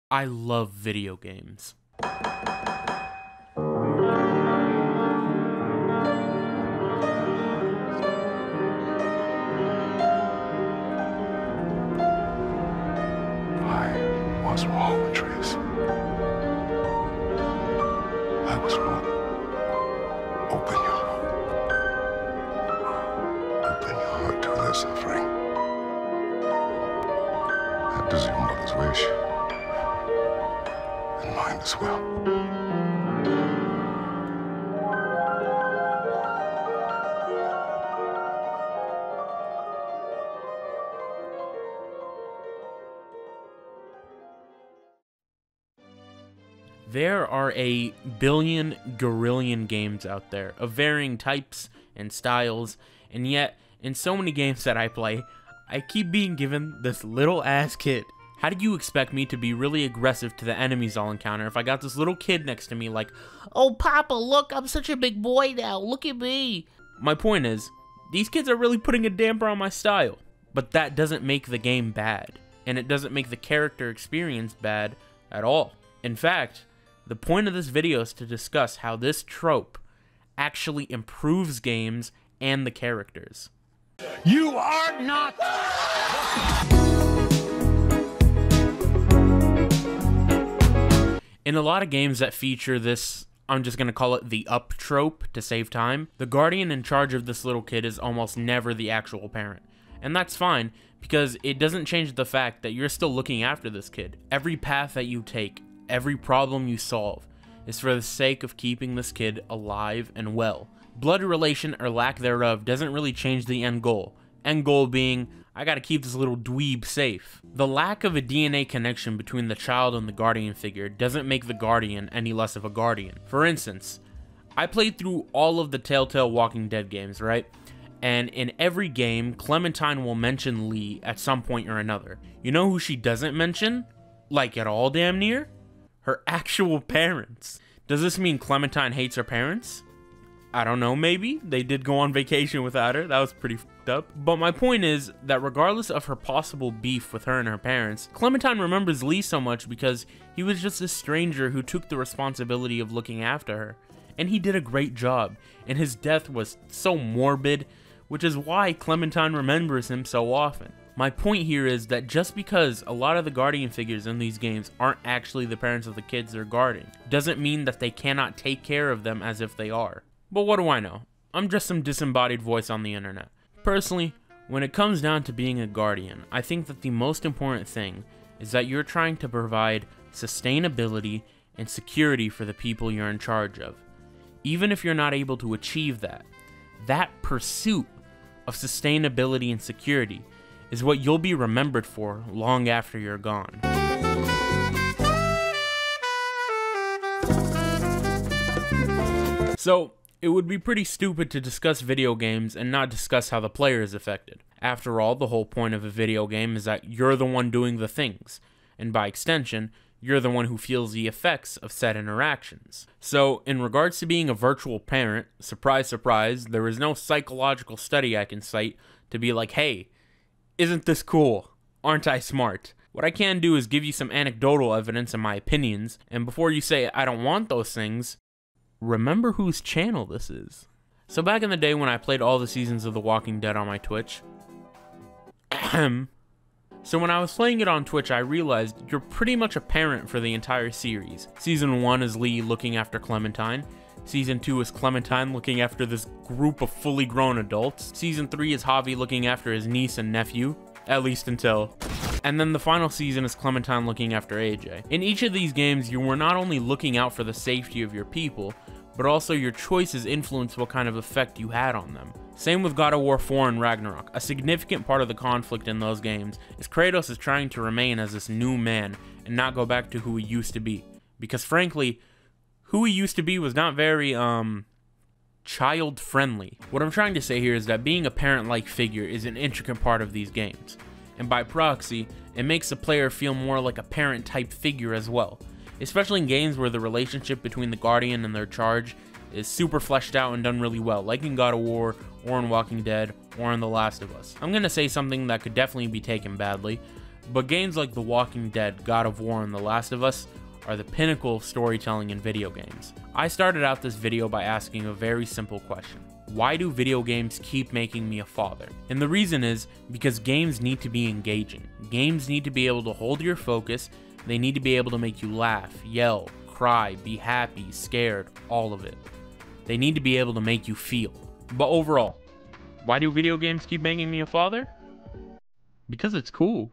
I love video games. I was wrong, Trace. I was wrong. Open your heart. Open your heart to their suffering. That is your mother's wish. And mine as well. There are a billion gorillion games out there of varying types and styles, and yet, in so many games that I play, I keep being given this little ass kid. How do you expect me to be really aggressive to the enemies I'll encounter if I got this little kid next to me like, "Oh Papa, look, I'm such a big boy now, look at me." My point is, these kids are really putting a damper on my style. But that doesn't make the game bad, and it doesn't make the character experience bad at all. In fact, the point of this video is to discuss how this trope actually improves games and the characters. You are not. In a lot of games that feature this, I'm just going to call it the up trope to save time, the guardian in charge of this little kid is almost never the actual parent. And that's fine, because it doesn't change the fact that you're still looking after this kid. Every path that you take, every problem you solve, is for the sake of keeping this kid alive and well. Blood relation or lack thereof doesn't really change the end goal. End goal being, I gotta keep this little dweeb safe. The lack of a DNA connection between the child and the guardian figure doesn't make the guardian any less of a guardian. For instance, I played through all of the Telltale Walking Dead games, right? And in every game, Clementine will mention Lee at some point or another. You know who she doesn't mention? Like at all, damn near? Her actual parents. Does this mean Clementine hates her parents? I don't know, maybe. They did go on vacation without her. That was pretty fucked up. But my point is that regardless of her possible beef with her and her parents, Clementine remembers Lee so much because he was just a stranger who took the responsibility of looking after her. And he did a great job. And his death was so morbid, which is why Clementine remembers him so often. My point here is that just because a lot of the guardian figures in these games aren't actually the parents of the kids they're guarding, doesn't mean that they cannot take care of them as if they are. But what do I know? I'm just some disembodied voice on the internet. Personally, when it comes down to being a guardian, I think that the most important thing is that you're trying to provide sustainability and security for the people you're in charge of. Even if you're not able to achieve that pursuit of sustainability and security is what you'll be remembered for long after you're gone. So, it would be pretty stupid to discuss video games and not discuss how the player is affected. After all, the whole point of a video game is that you're the one doing the things, and by extension, you're the one who feels the effects of said interactions. So, in regards to being a virtual parent, surprise surprise, there is no psychological study I can cite to be like, hey, isn't this cool? Aren't I smart? What I can do is give you some anecdotal evidence and my opinions, and before you say I don't want those things, remember whose channel this is. So back in the day when I played all the seasons of The Walking Dead on my Twitch, so when I was playing it on Twitch, I realized you're pretty much a parent for the entire series. Season 1 is Lee looking after Clementine. Season 2 is Clementine looking after this group of fully grown adults. Season 3 is Javi looking after his niece and nephew, at least until... And then the final season is Clementine looking after AJ. In each of these games, you were not only looking out for the safety of your people, but also your choices influenced what kind of effect you had on them. Same with God of War 4 and Ragnarok. A significant part of the conflict in those games is Kratos is trying to remain as this new man and not go back to who he used to be. Because frankly, who he used to be was not very, child-friendly. What I'm trying to say here is that being a parent-like figure is an intricate part of these games. And by proxy, it makes the player feel more like a parent-type figure as well. Especially in games where the relationship between the Guardian and their charge is super fleshed out and done really well, like in God of War, or in Walking Dead, or in The Last of Us. I'm gonna say something that could definitely be taken badly, But games like The Walking Dead, God of War, and The Last of Us are the pinnacle of storytelling in video games. I started out this video by asking a very simple question. Why do video games keep making me a father? And the reason is because games need to be engaging. Games need to be able to hold your focus. They need to be able to make you laugh, yell, cry, be happy, scared, all of it. They need to be able to make you feel. But overall, why do video games keep making me a father? Because it's cool.